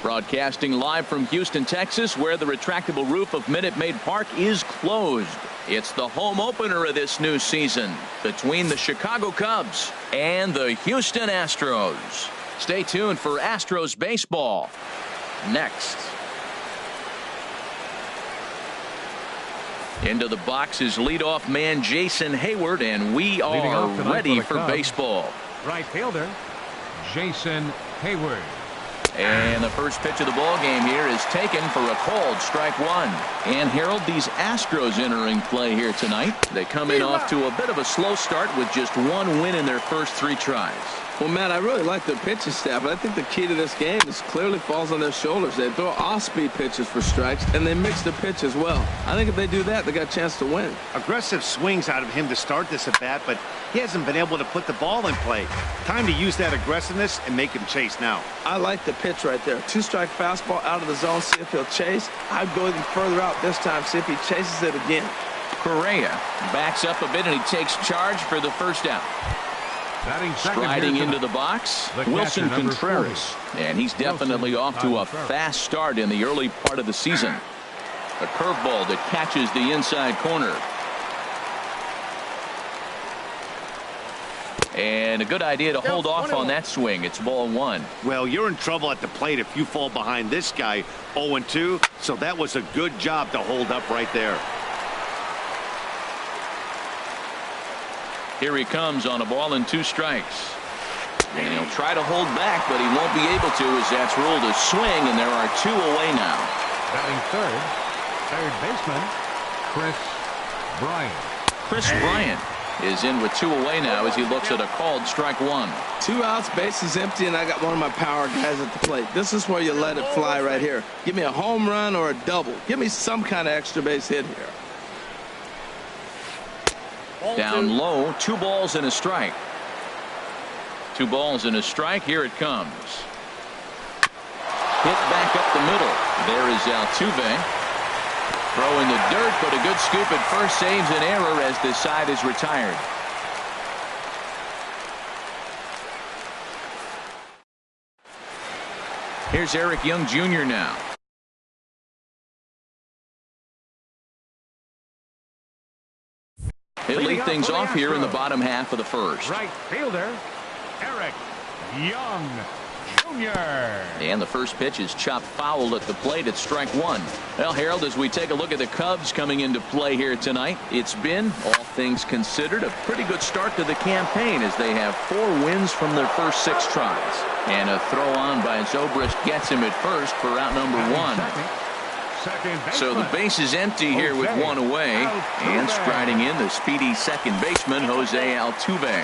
Broadcasting live from Houston, Texas, where the retractable roof of Minute Maid Park is closed. It's the home opener of this new season between the Chicago Cubs and the Houston Astros. Stay tuned for Astros baseball next. Into the box is leadoff man Jason Hayward, and we are ready for baseball. Right fielder Jason Hayward. And the first pitch of the ball game here is taken for a called strike one. And Harold, these Astros entering play here tonight. They come in off to a bit of a slow start with just one win in their first 3 tries. Well, Matt, I really like their pitching staff, but I think the key to this game is clearly falls on their shoulders. They throw off-speed pitches for strikes, and they mix the pitch as well. I think if they do that, they got a chance to win. Aggressive swings out of him to start this at bat, but he hasn't been able to put the ball in play. Time to use that aggressiveness and make him chase now. I like the pitch right there. 2-strike fastball out of the zone, see if he'll chase. I'd go even further out this time, see if he chases it again. Correa backs up a bit, and he takes charge for the first out. Striding into the box, Wilson Contreras. And he's definitely off to a fast start in the early part of the season. A curveball that catches the inside corner. And a good idea to hold off on that swing. It's ball 1. Well, you're in trouble at the plate if you fall behind this guy 0-2. So that was a good job to hold up right there. Here he comes on a ball and 2 strikes. And he'll try to hold back, but he won't be able to, as that's ruled a swing, and there are 2 away now. Batting third baseman Chris Bryant. Chris Bryant is in with 2 away now as he looks at a called strike 1. 2 outs, base is empty, and I got one of my power guys at the plate. This is where you let it fly right here. Give me a home run or a double. Give me some kind of extra base hit here. Down low, 2 balls and a strike. 2 balls and a strike. Here it comes. Hit back up the middle. There is Altuve. Throw in the dirt, but a good scoop at first saves an error as this side is retired. Here's Eric Young Jr. now. He'll lead things off here in the bottom half of the first. Right fielder Eric Young Jr. And the first pitch is chopped foul at the plate at strike 1. Well, Harold, as we take a look at the Cubs coming into play here tonight, it's been, all things considered, a pretty good start to the campaign as they have 4 wins from their first 6 tries. And a throw on by Zobrist gets him at first for out number 1. So the base is empty here with 1 away, and striding in the speedy second baseman Jose Altuve.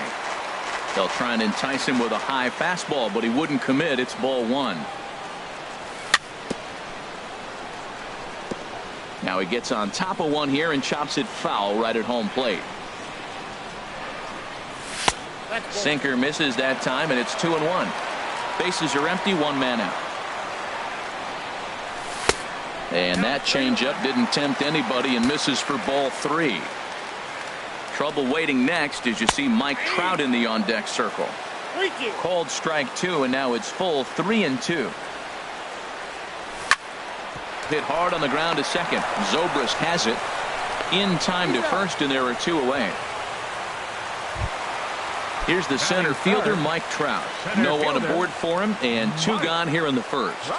They'll try and entice him with a high fastball, but he wouldn't commit. It's ball 1. Now he gets on top of one here and chops it foul right at home plate. Sinker misses that time, and it's 2-1. Bases are empty, 1 man out. And that changeup didn't tempt anybody and misses for ball 3. Trouble waiting next as you see Mike Trout in the on-deck circle. Called strike 2, and now it's full 3-2. Hit hard on the ground to second. Zobrist has it in time to first, and there are 2 away. Here's the center fielder, Mike Trout. No one aboard for him, and 2 gone here in the first.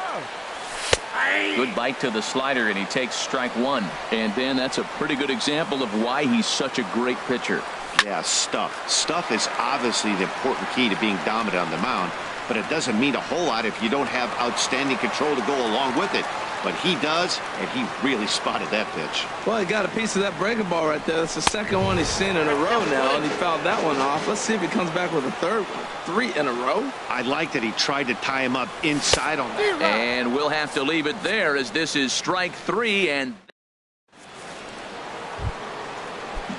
Good bite to the slider, and he takes strike 1. And then that's a pretty good example of why he's such a great pitcher. Yeah, stuff. Stuff is obviously the important key to being dominant on the mound, but it doesn't mean a whole lot if you don't have outstanding control to go along with it. But he does, and he really spotted that pitch. Well, he got a piece of that breaking ball right there. That's the second one he's seen in a row now, and he fouled that one off. Let's see if he comes back with a third one. 3 in a row. I like that he tried to tie him up inside on that. And we'll have to leave it there as this is strike 3. And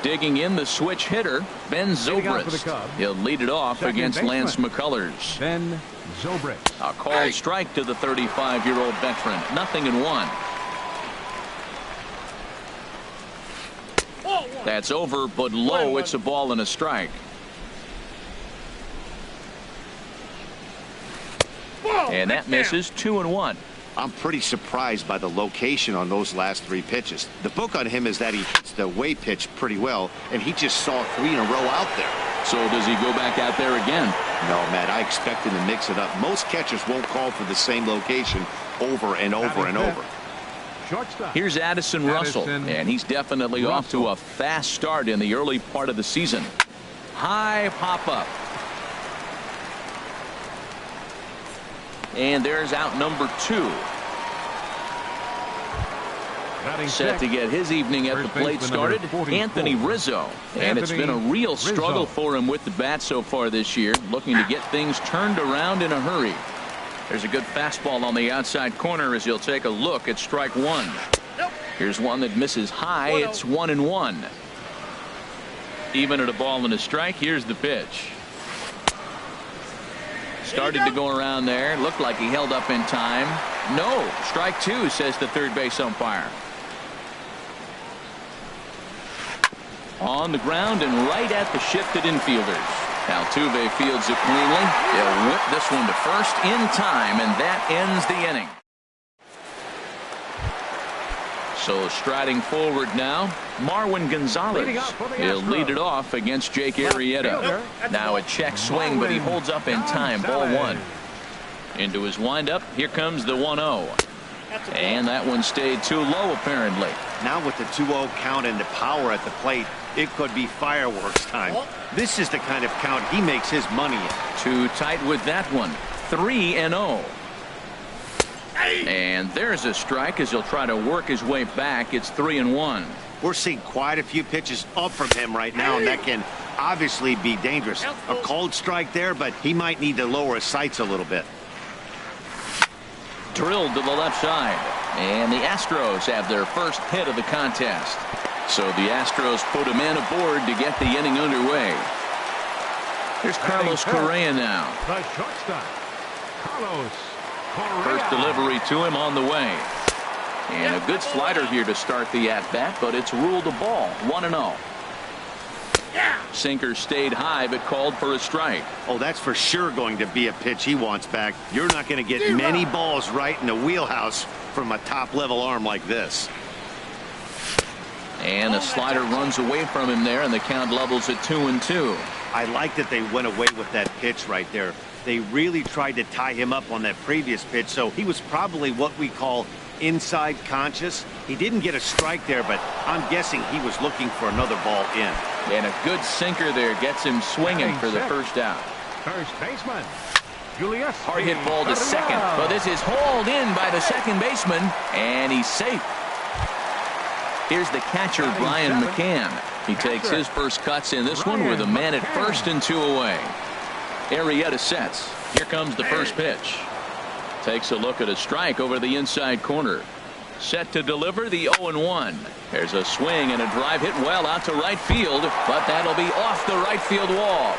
digging in the switch hitter, Ben Zobrist. He'll lead it off against Lance McCullers. Ben Zobrist. A called strike to the 35-year-old veteran. 0-1. That's over, but low. It's a ball and a strike. And that misses. 2-1. I'm pretty surprised by the location on those last 3 pitches. The book on him is that he hits the way pitch pretty well, and he just saw 3 in a row out there. So does he go back out there again? No, Matt, I expect him to mix it up. Most catchers won't call for the same location over and over and over. Shortstop. Here's Addison Russell, and he's definitely off to a fast start in the early part of the season. High pop-up. And there's out number 2. Set to get his evening at the plate started, Anthony Rizzo. And it's been a real struggle for him with the bat so far this year, looking to get things turned around in a hurry. There's a good fastball on the outside corner as he'll take a look at strike 1. Here's one that misses high. It's 1-1. Even at a ball and a strike, here's the pitch. Started to go around there. Looked like he held up in time. No, strike 2, says the third base umpire. On the ground and right at the shifted infielders. Altuve fields it cleanly. He'll whip this one to first in time, and that ends the inning. So striding forward now, Marwin Gonzalez. He'll lead it off against Jake Arrieta. Now a check swing, but he holds up in time. Ball 1. Into his windup, here comes the 1-0. And that one stayed too low, apparently. Now with the 2-0 count and the power at the plate, it could be fireworks time. This is the kind of count he makes his money in. Too tight with that one. 3-0. And there's a strike as he'll try to work his way back. It's 3-1. We're seeing quite a few pitches up from him right now, and that can obviously be dangerous. A cold strike there, but he might need to lower his sights a little bit. Drilled to the left side. And the Astros have their first hit of the contest. So the Astros put a man aboard to get the inning underway. Here's Carlos Correa now. The shortstop, Carlos Correa. First delivery to him on the way. And a good slider here to start the at-bat, but it's ruled a ball. 1-0. Sinker stayed high, but called for a strike. Oh, that's for sure going to be a pitch he wants back. You're not going to get many balls right in the wheelhouse from a top-level arm like this. And a slider runs away from him there, and the count levels at 2-2. I like that they went away with that pitch right there. They really tried to tie him up on that previous pitch, so he was probably what we call inside conscious. He didn't get a strike there, but I'm guessing he was looking for another ball in. And a good sinker there gets him swinging for the first out. First baseman, Julius. Hard hit ball to second, but this is hauled in by the second baseman, and he's safe. Here's the catcher, Brian McCann. He takes his first cuts in this one with a man at first and 2 away. Arrieta sets. Here comes the first pitch. Takes a look at a strike over the inside corner. Set to deliver the 0-1. There's a swing and a drive hit well out to right field, but that'll be off the right field wall.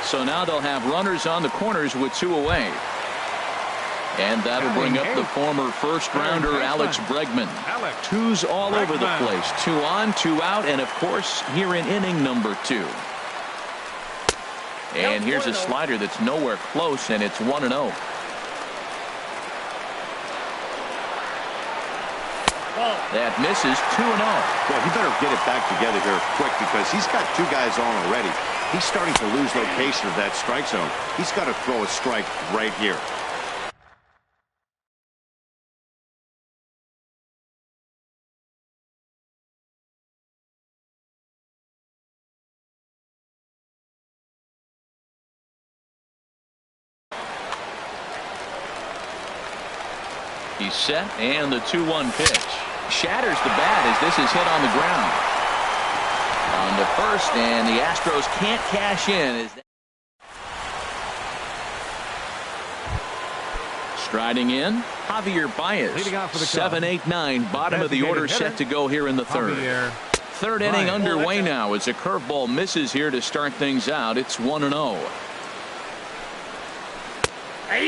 So now they'll have runners on the corners with 2 away. And that'll bring up the former first-rounder Alex Bregman. 2's all over the place. 2 on, 2 out, and of course here in inning number 2. And here's a slider that's nowhere close, and it's 1-0. That misses. 2-0. Well, he better get it back together here quick because he's got 2 guys on already. He's starting to lose location of that strike zone. He's got to throw a strike right here. He's set, and the 2-1 pitch. Shatters the bat as this is hit on the ground. On to first, and the Astros can't cash in. Striding in, Javier Baez. 7-8-9, bottom of the order, set to go here in the third. Third inning underway now as a curveball misses here to start things out. It's 1-0.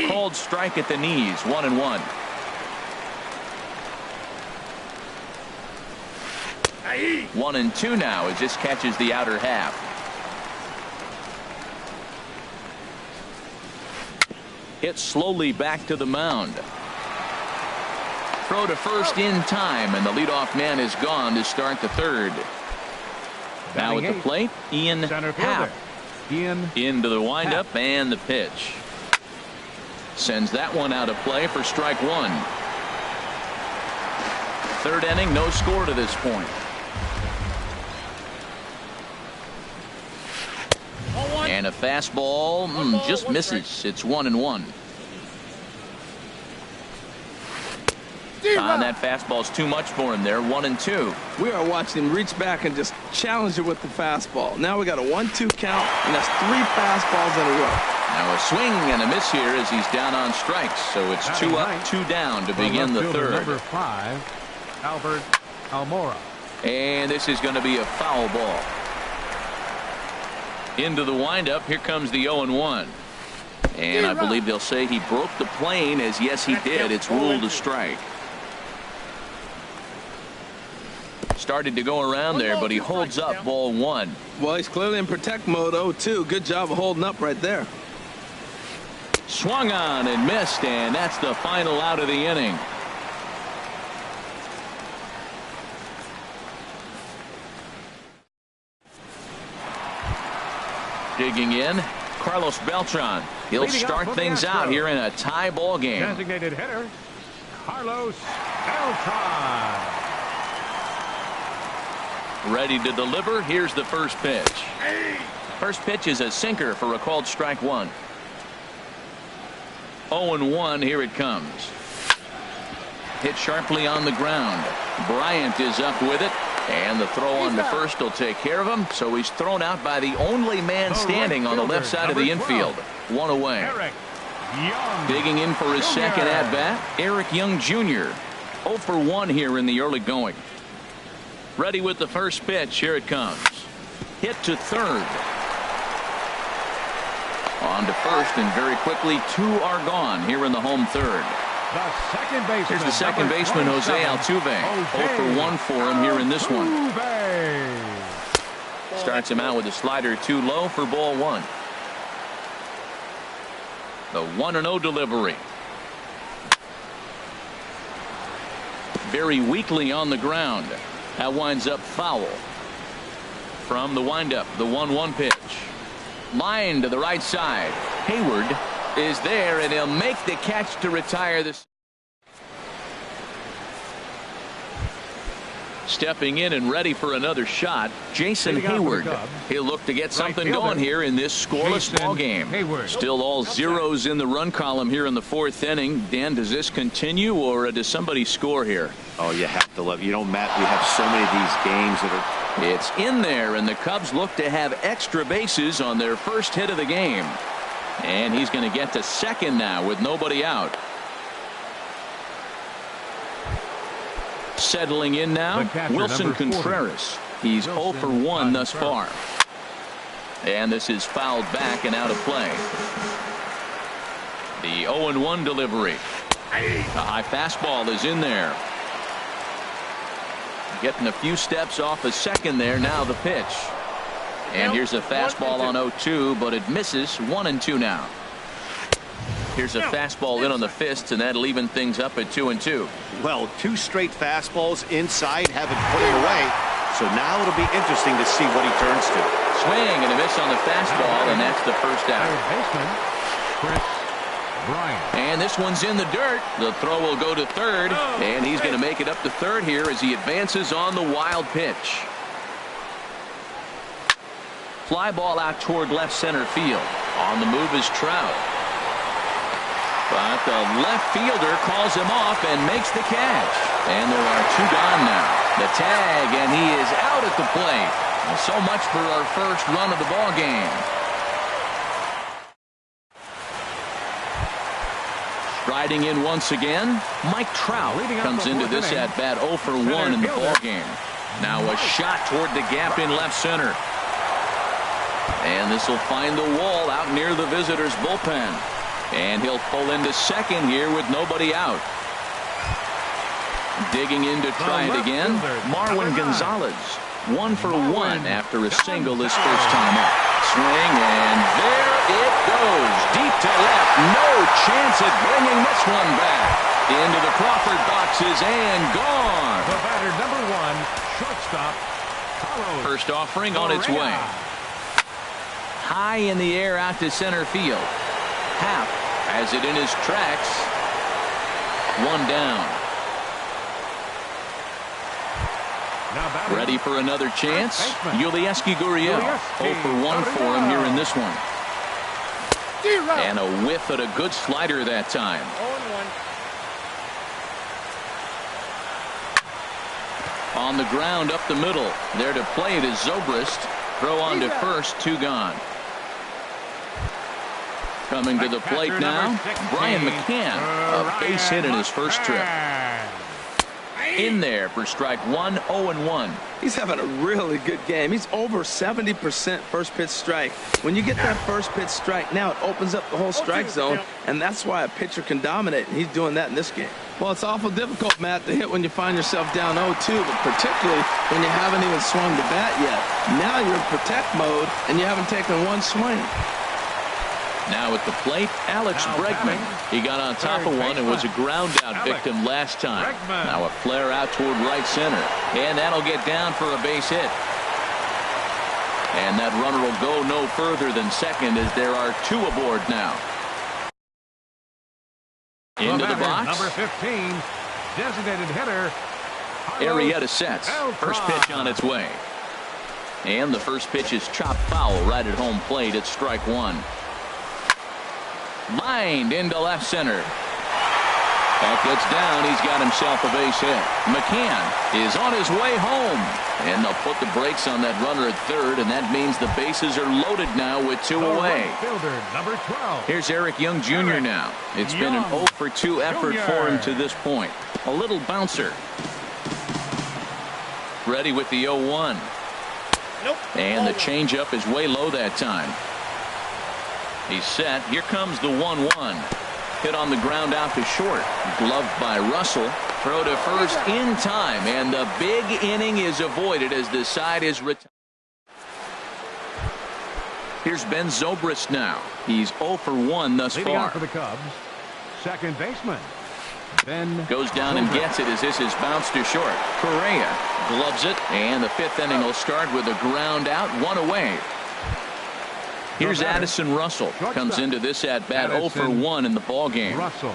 Called strike at the knees, 1-1. 1-2 now as this catches the outer half. hit slowly back to the mound. Throw to first in time, and the leadoff man is gone to start the third. Now at the plate, Ian Happ. Into the windup and the pitch. Sends that one out of play for strike one. Third inning, no score to this point. And a fastball just misses. It's 1-1. That fastball's too much for him there. 1-2. We are watching him reach back and just challenge it with the fastball. Now we got a 1-2 count, and that's 3 fastballs in a row. Now a swing and a miss here as he's down on strikes. So it's 2 up, 2 down to begin the third. Number 5, Albert Almora. And this is going to be a foul ball. Into the windup. Here comes the 0-1. And I believe they'll say he broke the plane, as yes he did. It's ruled a strike. Started to go around there, but he holds up ball 1. Well, he's clearly in protect mode. 0-2. Good job of holding up right there. Swung on and missed, and that's the final out of the inning. Digging in, Carlos Beltran. He'll start things out here in a tie ball game. Designated hitter, Carlos Beltran. Ready to deliver. Here's the first pitch. First pitch is a sinker for a called strike one. 0-1. Here it comes. Hit sharply on the ground. Bryant is up with it. And the throw on the first will take care of him. So he's thrown out by the only man standing on the left side of the infield. 1 away. Digging in for his second at bat, Eric Young Jr. 0-for-1 here in the early going. Ready with the first pitch. Here it comes. Hit to third. On to first, and very quickly 2 are gone here in the home third. Here's the second baseman, Jose Altuve. 0-for-1 for him here in this one. Starts him out with a slider too low for ball 1. The 1-0 delivery. Very weakly on the ground. That winds up foul. From the windup, the 1-1 pitch. Line to the right side. Hayward is there, and he'll make the catch to retire this. Stepping in and ready for another shot, Jason Hayward. He'll look to get something going here in this scoreless ball game. Still all zeros in the run column here in the 4th inning. Dan, does this continue, or does somebody score here? Oh, you have to love. You know, Matt, we have so many of these games that are. It's in there, and the Cubs look to have extra bases on their first hit of the game. And he's going to get to second now with nobody out. Settling in now, Wilson Contreras. He's 0-for-1 thus far. And this is fouled back and out of play. The 0-1 delivery. A high fastball is in there. Getting a few steps off a second there. Now the pitch. And here's a fastball on 0-2, but it misses. 1-2 now. Here's a fastball in on the fists, and that'll even things up at 2-2. Well, 2 straight fastballs inside haven't put him away. So now it'll be interesting to see what he turns to. Swing and a miss on the fastball, and that's the first out. And this one's in the dirt. The throw will go to third, and he's going to make it up to third here as he advances on the wild pitch. Fly ball out toward left center field. On the move is Trout. But the left fielder calls him off and makes the catch. And there are 2 gone now. The tag, and he is out at the plate. So much for our first run of the ball game. Riding in once again, Mike Trout comes into this at bat 0-for-1 in the ball game. Now a shot toward the gap in left center. And this will find the wall out near the visitors' bullpen. And he'll pull into second here with nobody out. Digging in to try it again, Marwin Gonzalez. 1-for-1 after a single his first time up. swing, and there it goes. Deep to left. No chance at bringing this one back. Into the Crawford boxes and gone. The batter, number 1, shortstop, Carlos. First offering on its way. High in the air out to center field. Happ has it in his tracks. One down. Ready for another chance. Yulieski Gurriel 0 for 1 for him here in this one. And a whiff at a good slider that time. 0-1. On the ground up the middle. There to play it is Zobrist. Throw on to first. 2 gone. Coming to the plate now, Brian McCann. A base hit in his first trip. In there for strike 1, 0-1. He's having a really good game. He's over 70% first pitch strike. When you get that first pitch strike, now it opens up the whole strike zone, and that's why a pitcher can dominate, and he's doing that in this game. Well, it's awful difficult, Matt, to hit when you find yourself down 0-2, but particularly when you haven't even swung the bat yet. Now you're in protect mode, and you haven't taken one swing. Now at the plate, Alex Bregman. He got on top of one and was a ground-out victim last time. Now a flare out toward right center. And that'll get down for a base hit. And that runner will go no further than second as there are 2 aboard now. Into the box. Number 15, designated hitter, Arrieta sets. First pitch on its way. And the first pitch is chopped foul right at home plate. It's strike 1. Lined into left center. That gets down. He's got himself a base hit. McCann is on his way home. And they'll put the brakes on that runner at third, and that means the bases are loaded now with 2 away. Fielder, number 12. Here's Eric Young Jr. now. It's been an 0 for 2 effort for him to this point. A little bouncer. Ready with the 0-1. And the changeup is way low that time. He's set. Here comes the 1-1. Hit on the ground out to short. Gloved by Russell. Throw to first in time. And the big inning is avoided as the side is retired. Here's Ben Zobrist now. He's 0 for 1 thus Leading far. off for the Cubs, second baseman. Ben goes down and gets it as this is bounced to short. Correa gloves it. And the 5th inning will start with a ground out. 1 away. Here's Addison Russell. Comes into this at bat 0 for 1 in the ball game. Russell.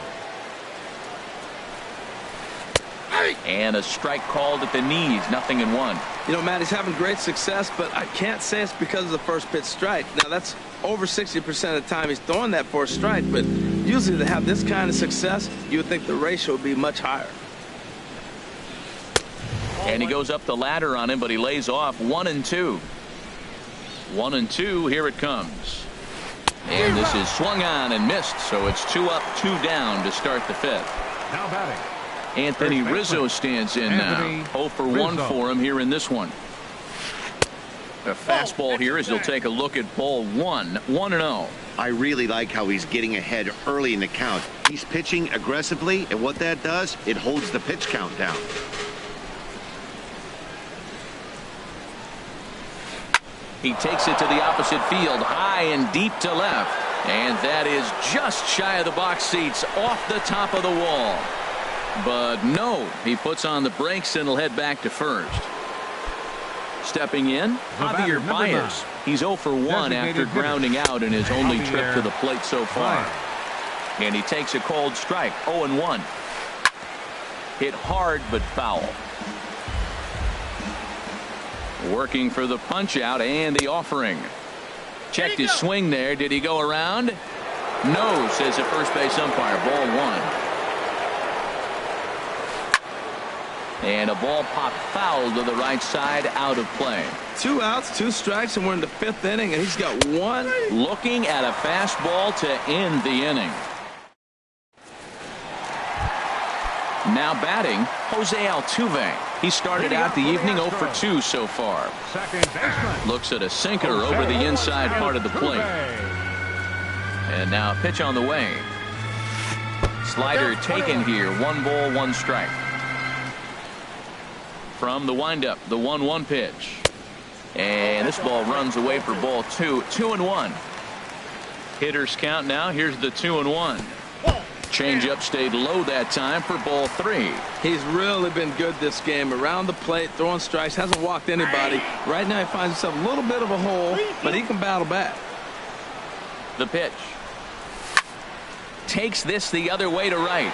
And a strike called at the knees. 0-1. You know, Matt, he's having great success, but I can't say it's because of the first pitch strike. Now, that's over 60% of the time he's throwing that for a strike, but usually to have this kind of success, you would think the ratio would be much higher. And he goes up the ladder on him, but he lays off. 1-2. 1-2. Here it comes. And this is swung on and missed, so it's 2 up, 2 down to start the 5th. Now batting, Anthony Rizzo stands in now. 0 for 1 for him here in this one. A fastball here as he'll take a look at ball 1. 1-0. I really like how he's getting ahead early in the count. He's pitching aggressively, and what that does, it holds the pitch count down. He takes it to the opposite field, high and deep to left. And that is just shy of the box seats, off the top of the wall. But no, he puts on the brakes and will head back to first. Stepping in, Javier Baez. He's 0 for 1 after grounding out in his only trip to the plate so far. And he takes a cold strike, 0-1. Hit hard but foul. Working for the punch out and the offering. Checked his swing there. Did he go around? No, says the first base umpire. Ball 1. And a ball popped foul to the right side, out of play. 2 outs, 2 strikes, and we're in the 5th inning, and he's got 1. Looking at a fastball to end the inning. Now batting, Jose Altuve. He started out the evening 0 for 2 so far. second baseman. Looks at a sinker over the inside part of the plate. And now a pitch on the way. Slider taken here. 1 ball, 1 strike. From the windup, the 1-1 pitch. And this ball runs away for ball 2. 2-1. Hitters count now. Here's the 2-1. Changeup stayed low that time for ball 3. He's really been good this game. Around the plate, throwing strikes, hasn't walked anybody. Right now he finds himself a little bit of a hole, but he can battle back. The pitch. Takes this the other way to right.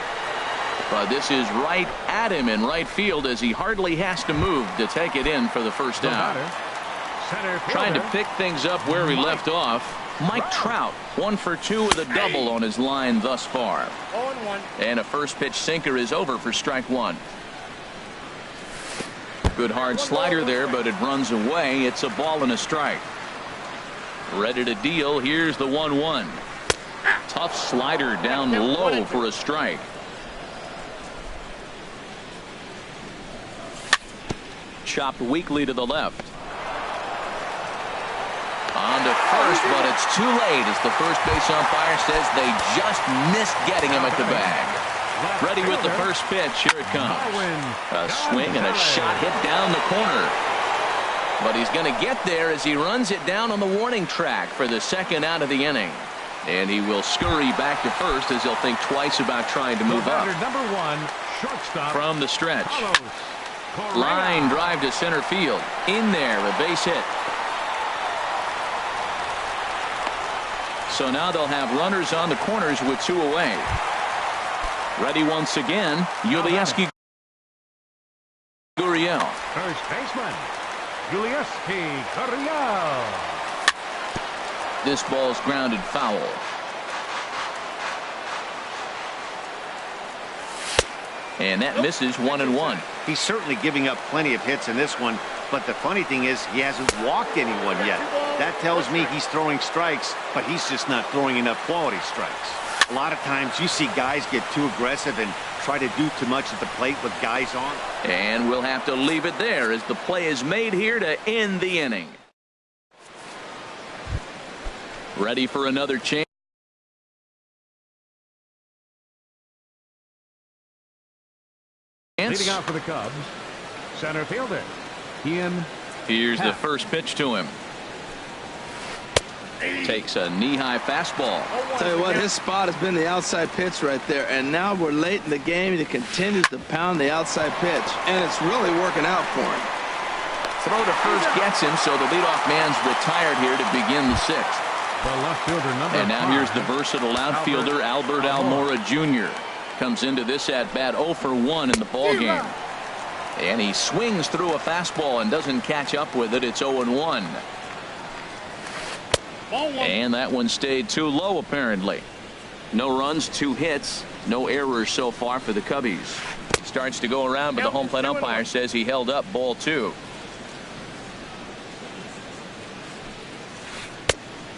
But this is right at him in right field as he hardly has to move to take it in for the first out. Trying to pick things up where we left off. Mike Trout, 1 for 2 with a double on his line thus far. And a first pitch sinker is over for strike 1. Good hard slider there, but it runs away. It's a ball and a strike. Ready to deal. Here's the 1-1. Tough slider down low for a strike. Chopped weakly to the left. On to first, but it's too late as the first base umpire says they just missed getting him at the bag. Ready with the first pitch. Here it comes. A swing and a shot hit down the corner. But he's going to get there as he runs it down on the warning track for the second out of the inning. And he will scurry back to first as he'll think twice about trying to move up. From the stretch. Line drive to center field. In there, a base hit. So now they'll have runners on the corners with 2 away. Ready once again, Gmuasc007. First baseman, Gmuasc007. This ball's grounded foul. And that misses 1-1. He's certainly giving up plenty of hits in this one, but the funny thing is he hasn't walked anyone yet. That tells me he's throwing strikes, but he's just not throwing enough quality strikes. A lot of times you see guys get too aggressive and try to do too much at the plate with guys on. And we'll have to leave it there as the play is made here to end the inning. Ready for another chance. Leading out for the Cubs, center fielder, Ian. Here's the first pitch to him. Takes a knee-high fastball. Tell you what, his spot has been the outside pitch right there, and now we're late in the game. He continues to pound the outside pitch, and it's really working out for him. Throw to first gets him, so the leadoff man's retired here to begin the 6th. The left fielder, number And now 5. here's the versatile outfielder, Albert Almora Jr. Comes into this at-bat 0 for 1 in the ballgame. And he swings through a fastball and doesn't catch up with it. It's 0-1. And that one stayed too low, apparently. No runs, 2 hits, no errors so far for the Cubbies. Starts to go around, but the home plate umpire says he held up ball 2.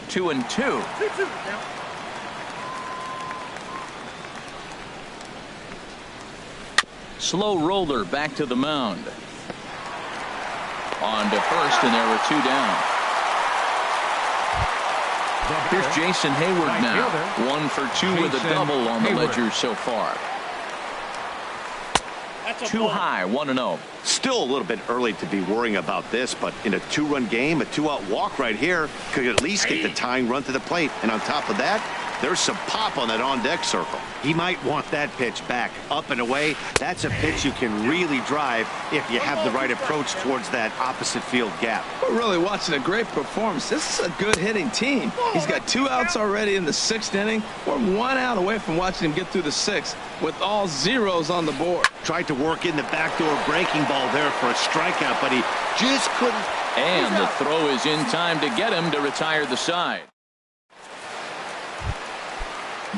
2-2. Slow roller back to the mound. On to first, and there were 2 down. Here's Jason Hayward now. 1 for 2 with a double on the ledger so far. Too high, 1-0. Still a little bit early to be worrying about this, but in a 2-run game, a 2-out walk right here could at least get the tying run to the plate. And on top of that, there's some pop on that on-deck circle. He might want that pitch back, up and away. That's a pitch you can really drive if you have the right approach towards that opposite field gap. We're really watching a great performance. This is a good hitting team. He's got 2 outs already in the 6th inning. We're 1 out away from watching him get through the 6th with all zeros on the board. Tried to work in the backdoor breaking ball there for a strikeout, but he just couldn't. And the throw is in time to get him to retire the side.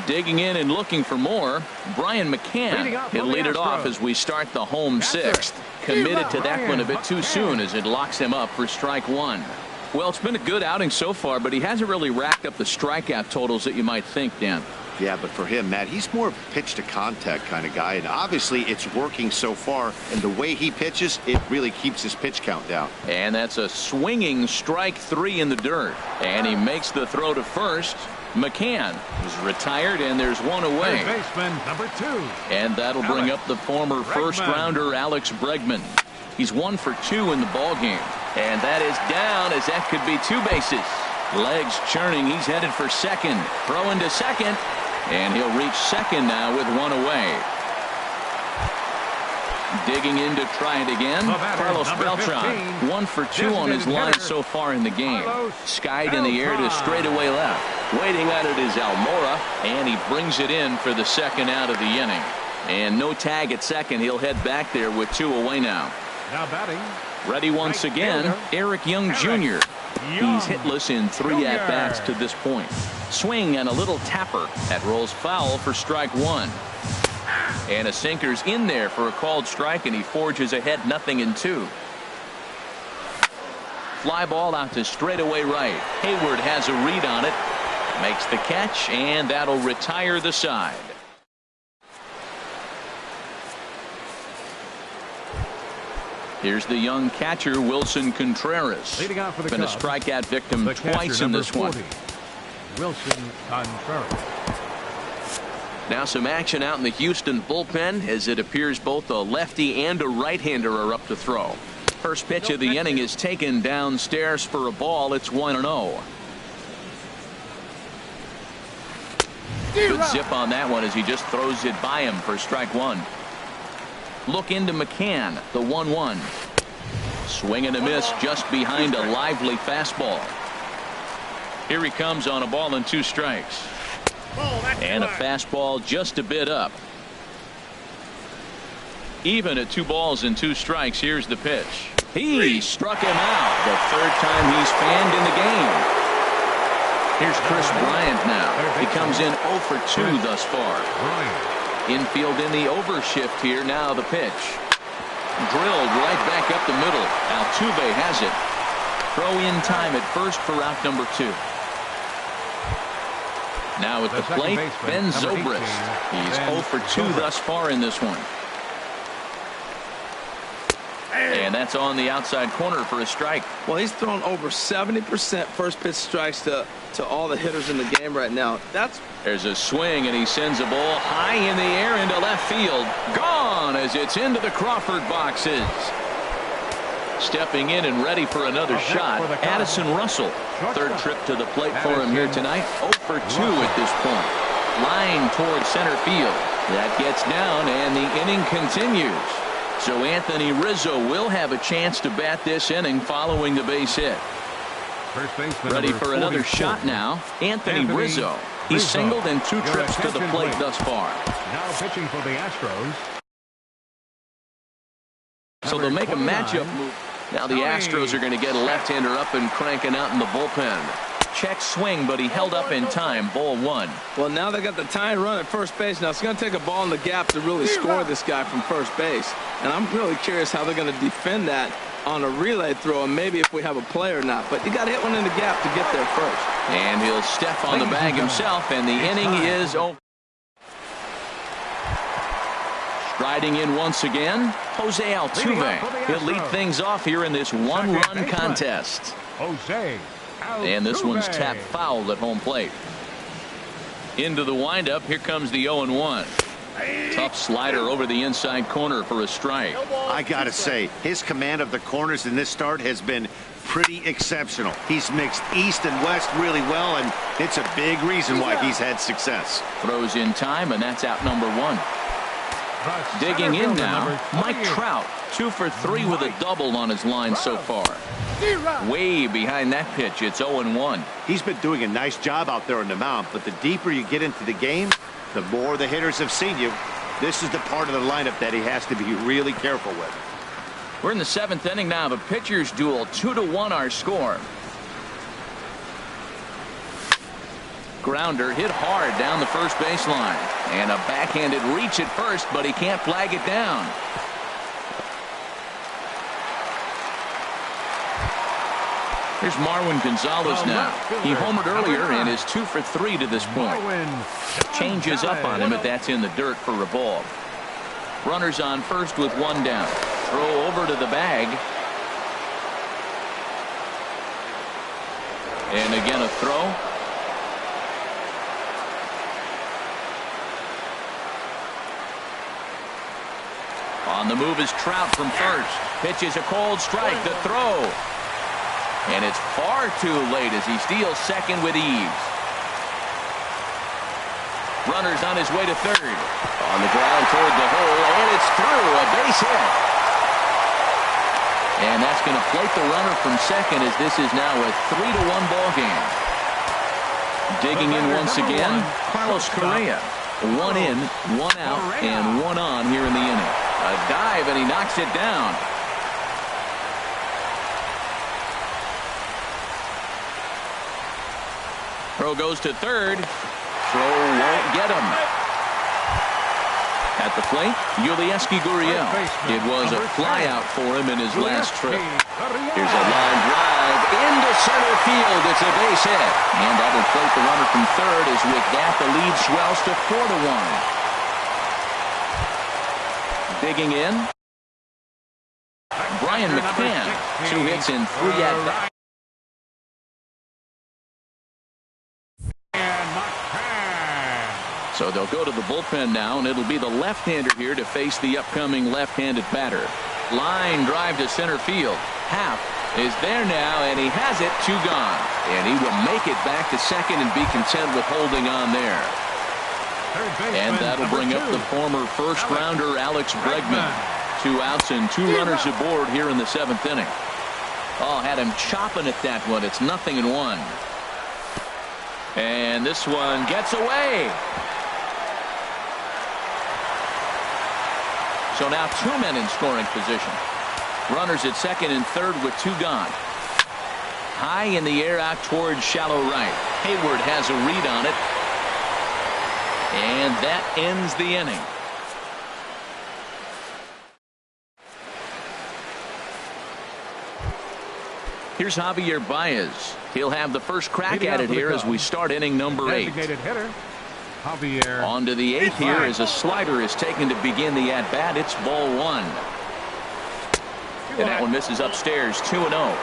Digging in and looking for more, Brian McCann. He'll lead it off as we start the home 6th. Committed to that one a bit too soon as it locks him up for strike 1. Well, it's been a good outing so far, but he hasn't really racked up the strikeout totals that you might think, Dan. Yeah, but for him, Matt, he's more of a pitch to contact kind of guy, and obviously it's working so far, and the way he pitches, it really keeps his pitch count down. And that's a swinging strike 3 in the dirt. And he makes the throw to first. McCann is retired, and there's 1 away. Third baseman, number 2. And that'll bring up the former first-rounder Alex Bregman. He's 1 for 2 in the ball game. And that is down, as that could be 2 bases. Legs churning. He's headed for second. Throw into second. And he'll reach second now with 1 away. Digging in to try it again. Carlos Beltran, 1 for 2 on his line so far in the game. Skied in the air to straightaway left. Waiting at it is Almora, and he brings it in for the second out of the inning. And no tag at second. He'll head back there with 2 away now. Now batting. Ready once again, Eric Young Jr. He's hitless in 3 at-bats to this point. Swing and a little tapper. That rolls foul for strike 1. And a sinker's in there for a called strike, and he forges ahead 0-2. Fly ball out to straightaway right. Hayward has a read on it. Makes the catch, and that'll retire the side. Here's the young catcher, Wilson Contreras. Leading out for the Been a Cubs, strikeout victim the twice catcher, in this 40, one. Wilson Contreras. Now some action out in the Houston bullpen, as it appears both a lefty and a right-hander are up to throw. First pitch of the inning is taken downstairs for a ball. It's 1-0. Good zip on that one as he just throws it by him for strike 1. Look into McCann, the 1-1. Swing and a miss just behind a lively fastball. Here he comes on a ball and 2 strikes. And a fastball just a bit up. Even at 2 balls and 2 strikes. Here's the pitch. He struck him out. The 3rd time he's fanned in the game. Here's Chris Bryant now. He comes in 0 for 2 thus far. Infield in the overshift here. Now the pitch. Drilled right back up the middle. Altuve has it. Throw in time at first for out number 2. Now at the plate, Ben Zobrist. He's 0 for 2 thus far in this one. And that's on the outside corner for a strike. Well, he's thrown over 70% first pitch strikes to all the hitters in the game right now. There's a swing, and he sends a ball high in the air into left field. Gone as it's into the Crawford boxes. Stepping in and ready for another shot, Addison Russell. 3rd trip to the plate for him here tonight. 0 for 2 at this point. Line towards center field. That gets down, and the inning continues. So Anthony Rizzo will have a chance to bat this inning following the base hit. Ready for another shot now. Anthony Rizzo. He's singled in 2 trips to the plate thus far. Now pitching for the Astros. So they'll make a matchup move. Now the Astros are going to get a left-hander up and cranking out in the bullpen. Check swing, but he held up in time. Ball 1. Well, now they got the tying run at first base. Now it's going to take a ball in the gap to really score this guy from first base. And I'm really curious how they're going to defend that on a relay throw, and maybe if we have a play or not. But you got to hit one in the gap to get there first. And he'll step on the bag himself, and the inning is over. Striding in once again, Jose Altuve. He'll lead things off here in this 1-run contest. Jose Altuve. And this one's tapped foul at home plate. Into the windup, here comes the 0-1. Tough slider over the inside corner for a strike. I gotta say, his command of the corners in this start has been pretty exceptional. He's mixed east and west really well, and it's a big reason why he's had success. Throws in time, and that's out number 1. Digging in now, Mike Trout. 2 for 3 with a double on his line so far. Way behind that pitch, it's 0-1. He's been doing a nice job out there on the mound, but the deeper you get into the game, the more the hitters have seen you. This is the part of the lineup that he has to be really careful with. We're in the 7th inning now. The pitchers duel. 2-1 our score. Grounder hit hard down the first baseline. And a backhanded reach at first, but he can't flag it down. Here's Marwin Gonzalez now. He homered earlier and is 2 for 3 to this point. Changes up on him, but that's in the dirt for a ball. Runners on first with 1 down. Throw over to the bag. And again a throw. On the move is Trout from first. Pitches a cold strike. The throw. And it's far too late as he steals second with ease. Runner's on his way to third. On the ground toward the hole, and it's through. A base hit. And that's going to plate the runner from second as this is now a 3-1 ball game. Digging in once again, Carlos Correa. 1 in, 1 out, and 1 on here in the inning. A dive, and he knocks it down. Throw goes to third. Throw won't get him. At the plate, Yulieski Gurriel. It was a flyout for him in his last trip. Here's a line drive into center field. It's a base hit. And that will plate the runner from third as with that the lead swells to 4-1. Digging in, Brian McCann. 2 hits and 3 at-bats. So they'll go to the bullpen now, and it'll be the left-hander here to face the upcoming left-handed batter. Line drive to center field. Happ is there now, and he has it. 2 gone. And he will make it back to second and be content with holding on there. And that'll bring up the former first-rounder Alex Bregman. 2 outs and 2 runners aboard here in the 7th inning. Oh, had him chopping at that one. It's 0-1. And this one gets away. So now 2 men in scoring position. Runners at second and third with 2 gone. High in the air out towards shallow right. Hayward has a read on it. And that ends the inning. Here's Javier Baez. He'll have the first crack at it here as we start inning number 8. On to the 8th here as a slider is taken to begin the at-bat. It's ball 1. And that one misses upstairs. 2-0.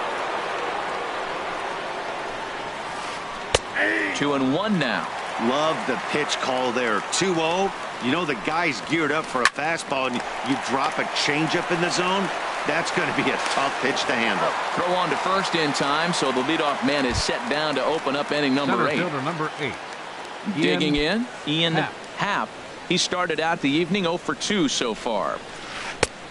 2-1 now. Love the pitch call there. 2-0. You know the guy's geared up for a fastball, and you drop a changeup in the zone. That's going to be a tough pitch to handle. Throw on to first in time, so the leadoff man is set down to open up inning number 8. Number 8. Digging in, Ian Happ. He started out the evening 0 for 2 so far.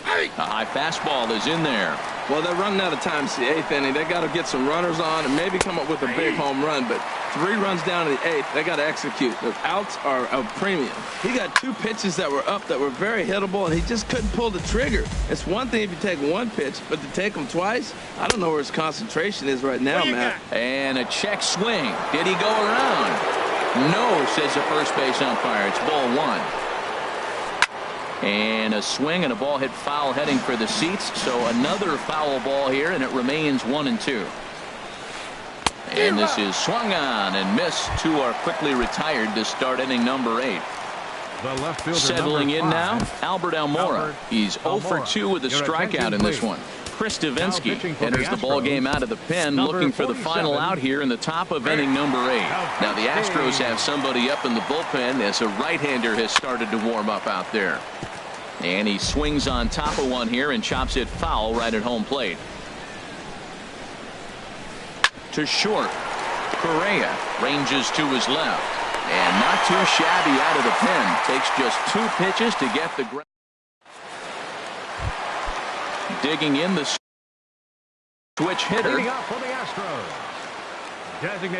A high fastball is in there. Well, they're running out of time. It's the 8th inning. They got to get some runners on and maybe come up with a big home run. But 3 runs down in the 8th. They got to execute. The outs are a premium. He got 2 pitches that were up that were very hittable, and he just couldn't pull the trigger. It's one thing if you take 1 pitch, but to take them twice, I don't know where his concentration is right now, Matt. And a check swing. Did he go around? No, says the first base umpire. It's ball 1. And a swing and a ball hit foul heading for the seats. So another foul ball here, and it remains 1-2. And this is swung on and missed. 2 are quickly retired to start inning number 8. Settling in now, Albert Almora. He's 0 for 2 with a strikeout in this one. Chris Davinsky enters the ball game out of the pen, looking for the final out here in the top of inning number 8. Now the Astros have somebody up in the bullpen as a right-hander has started to warm up out there. And he swings on top of one here and chops it foul right at home plate. To short. Correa ranges to his left. And not too shabby out of the pen. Takes just 2 pitches to get the ground. Digging in the switch hitter.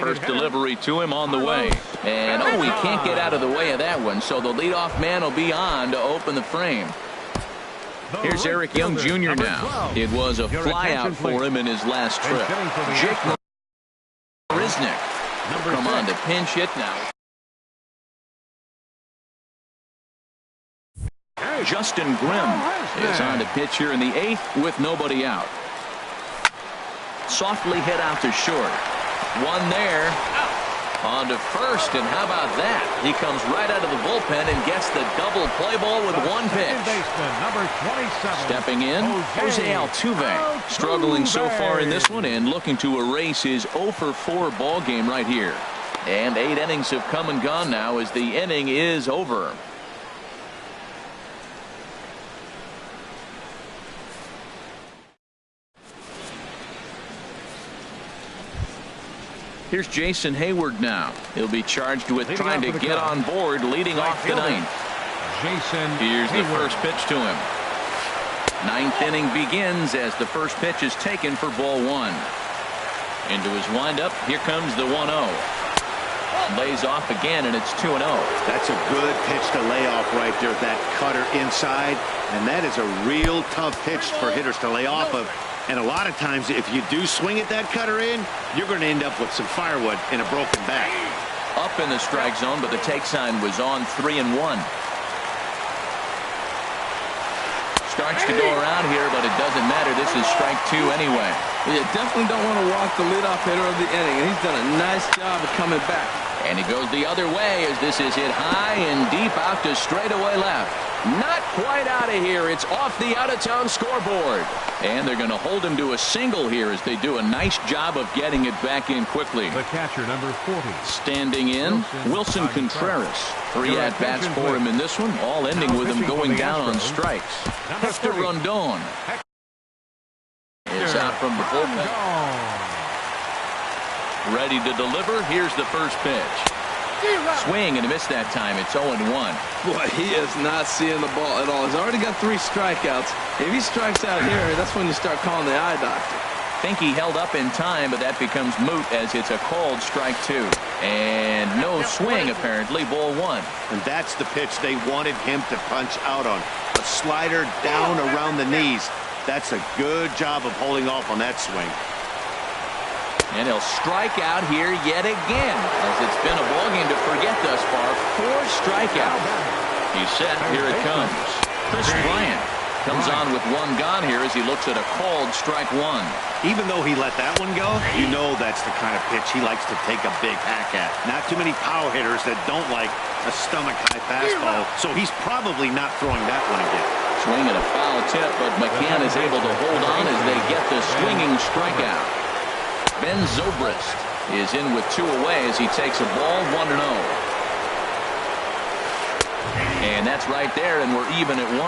First delivery to him on the way. And oh, he can't get out of the way of that one. So the leadoff man will be on to open the frame. Here's Eric Young Jr. now. It was a flyout for him in his last trip. Jake Marisnick come on to pinch hit now. Justin Grimm is on to pitch here in the 8th with nobody out. Softly hit out to short. One there. On to first, and how about that? He comes right out of the bullpen and gets the double play ball with 1 pitch. Stepping in, Jose Altuve. Struggling so far in this one and looking to erase his 0 for 4 ball game right here. And 8 innings have come and gone now as the inning is over. Here's Jason Hayward now. He'll be charged with trying to get on board, leading off the ninth. Here's the first pitch to him. Ninth inning begins as the first pitch is taken for ball one. Into his windup, here comes the 1-0. Lays off again, and it's 2-0. That's a good pitch to lay off right there, that cutter inside. And that is a real tough pitch for hitters to lay off of. And a lot of times, if you do swing at that cutter in, you're going to end up with some firewood and a broken back. Up in the strike zone, but the take sign was on 3-1. Starts to go around here, but it doesn't matter. This is strike two anyway. You definitely don't want to walk the leadoff hitter of the inning, and he's done a nice job of coming back. And he goes the other way as this is hit high and deep out to straightaway left. Not quite out of here. It's off the out-of-town scoreboard. And they're going to hold him to a single here as they do a nice job of getting it back in quickly. The catcher, number 40. Standing in, Wilson Contreras. 3 at-bats for him in this one, all ending with him going down on strikes. Hector Rondon is out from the bullpen. Ready to deliver. Here's the first pitch. Swing and a miss that time. It's 0-1. Boy, he is not seeing the ball at all. He's already got 3 strikeouts. If he strikes out here, that's when you start calling the eye doctor. Think he held up in time, but that becomes moot as it's a called strike two. And no swing, apparently, ball one. And that's the pitch they wanted him to punch out on. A slider down around the knees. That's a good job of holding off on that swing. And he'll strike out here yet again, as it's been a ballgame to forget thus far. 4 strikeouts. He's set. Here it comes. Chris Bryant comes on with 1 gone here as he looks at a called strike 1. Even though he let that one go, you know that's the kind of pitch he likes to take a big hack at. Not too many power hitters that don't like a stomach-high fastball, so he's probably not throwing that one again. Swing at a foul tip, but McCann is able to hold on as they get the swinging strikeout. Ben Zobrist is in with 2 away as he takes a ball 1-0. And that's right there, and we're even at 1.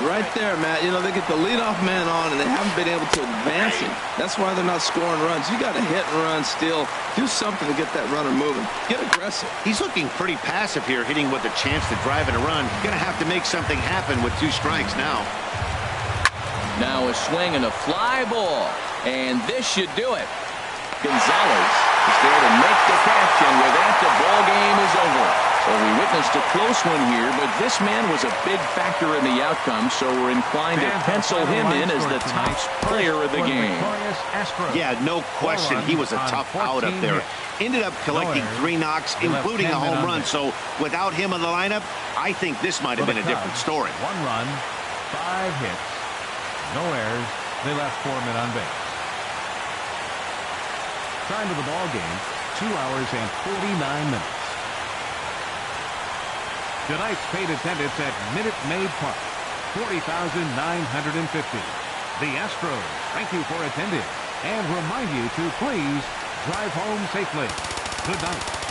Right there, Matt. You know, they get the leadoff man on, and they haven't been able to advance him. That's why they're not scoring runs. You got to hit and run still. Do something to get that runner moving. Get aggressive. He's looking pretty passive here, hitting with a chance to drive and a run. Going to have to make something happen with 2 strikes now. Now a swing and a fly ball. And this should do it. Gonzalez is there to make the catch, and with that, the ball game is over. So we witnessed a close one here, but this man was a big factor in the outcome, so we're inclined to pencil him in as the top player of the game. Yeah, no question. He was a tough out up there. Ended up collecting 3 knocks, including a home run. So without him in the lineup, I think this might have been a different story. 1 run, 5 hits, no errors. They left 4 men on base. Time of the ball game, 2 hours and 49 minutes. Tonight's paid attendance at Minute Maid Park, 40,950. The Astros thank you for attending and remind you to please drive home safely. Good night.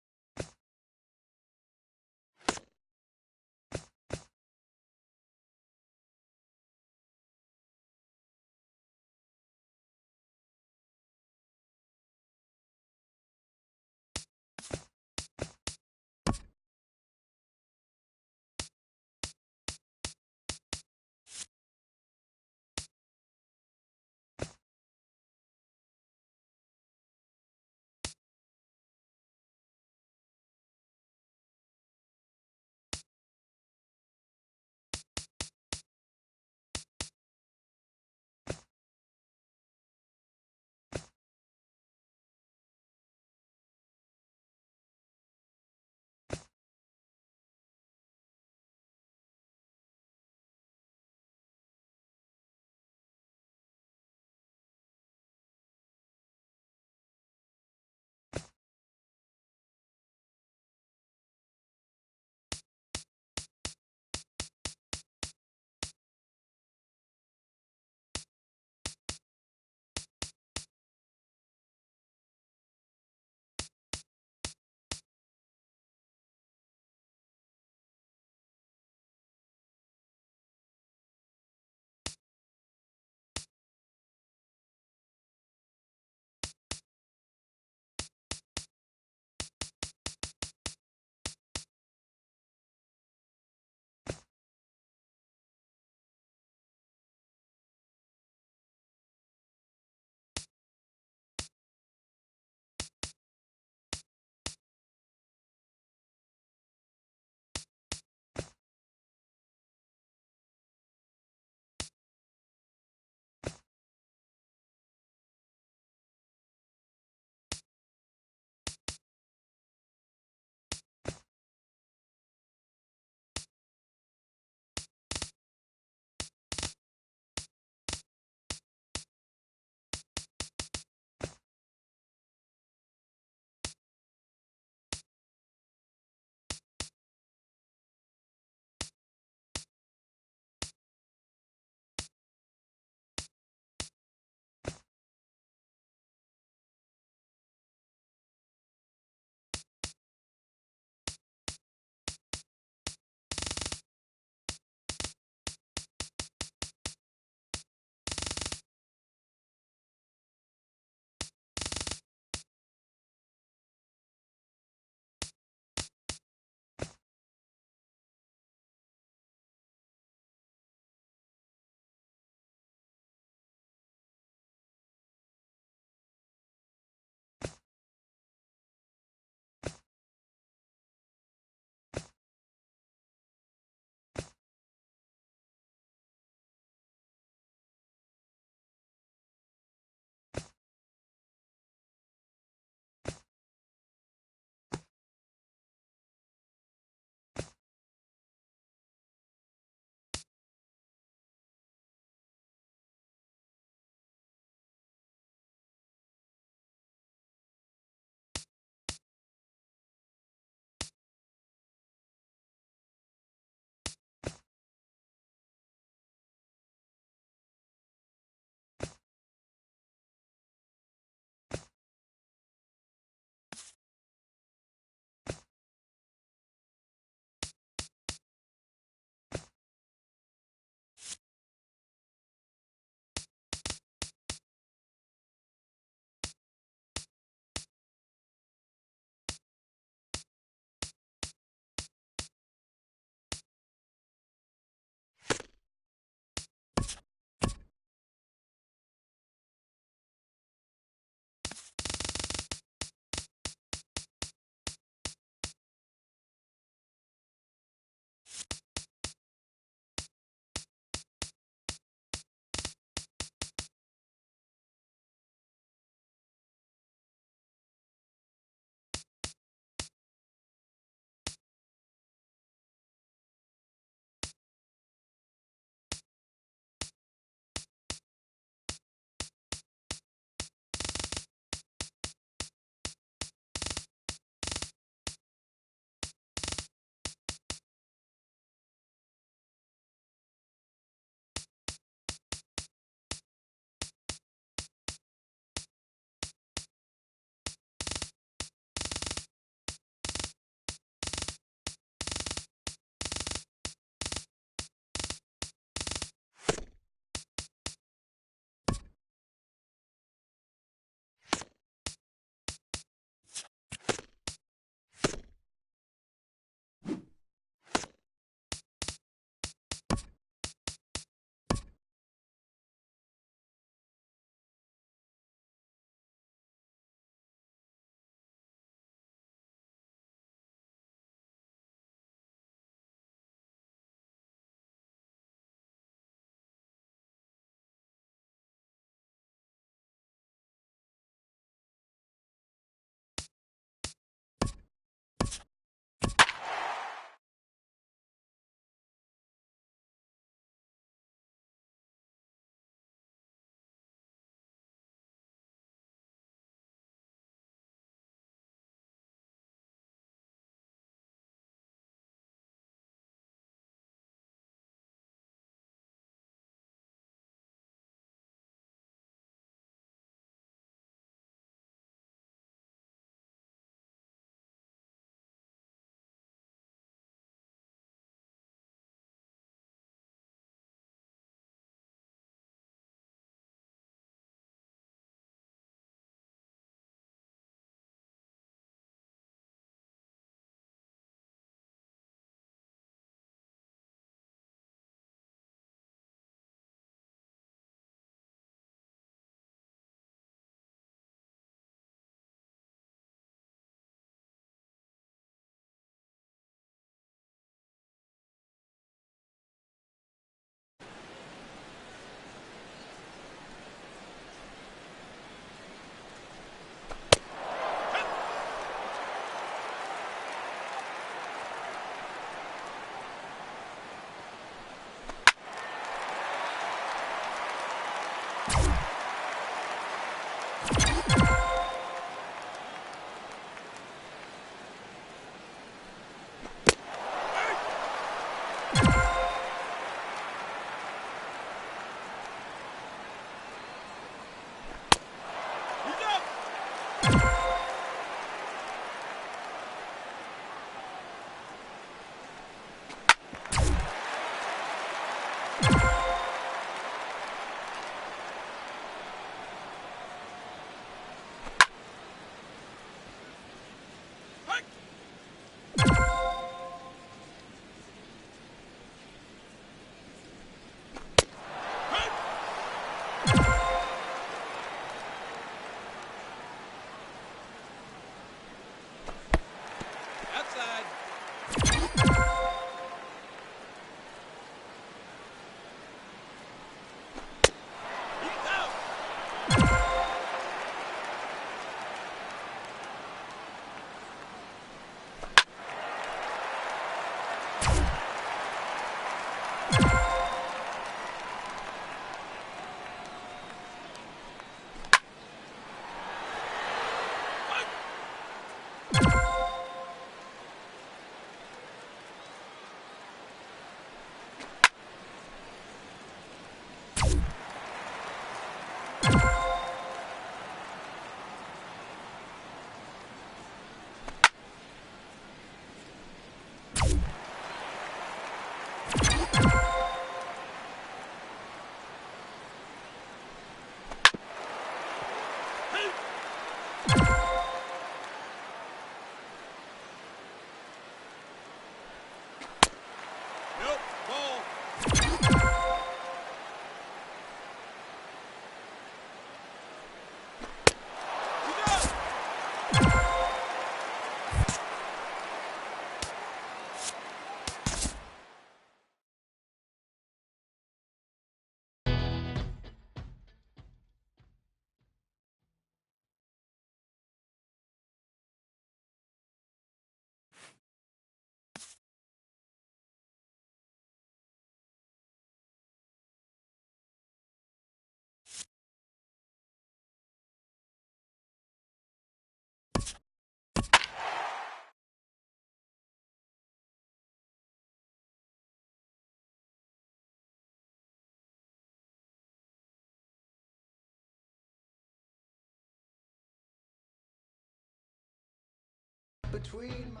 Between my